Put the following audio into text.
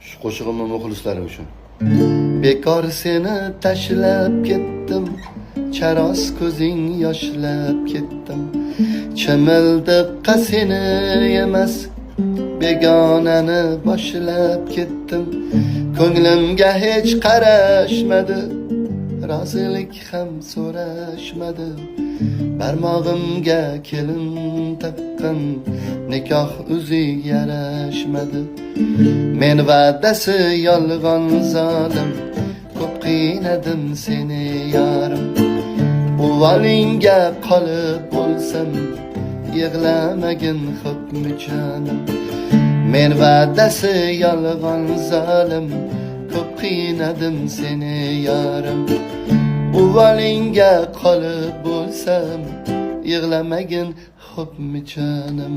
Shu qo'shig'imni muxlislarim uchun. Bekor seni tashlab ketdim, charos ko'zing yoshlab ketdim. Chimildiqqa seni emas, begonani boshlab ketdim. Ko'nglimga hech qarashmadi, rozilik ham so'rashmadi. Barmog'imga kelin taqqan, nikoh uzi yarashmadi. Men va'dasi yolg'on zolim, ko'p qiynadim seni yorim. Uvalingga qolib bo'lsam, yig'lamagin hukmi jonim. Men va'dasi yolg'on zolim, ko'p qiynadim seni yorim. Uvalingga qolib bo'lsam, yig'lamagin hukmi jonim.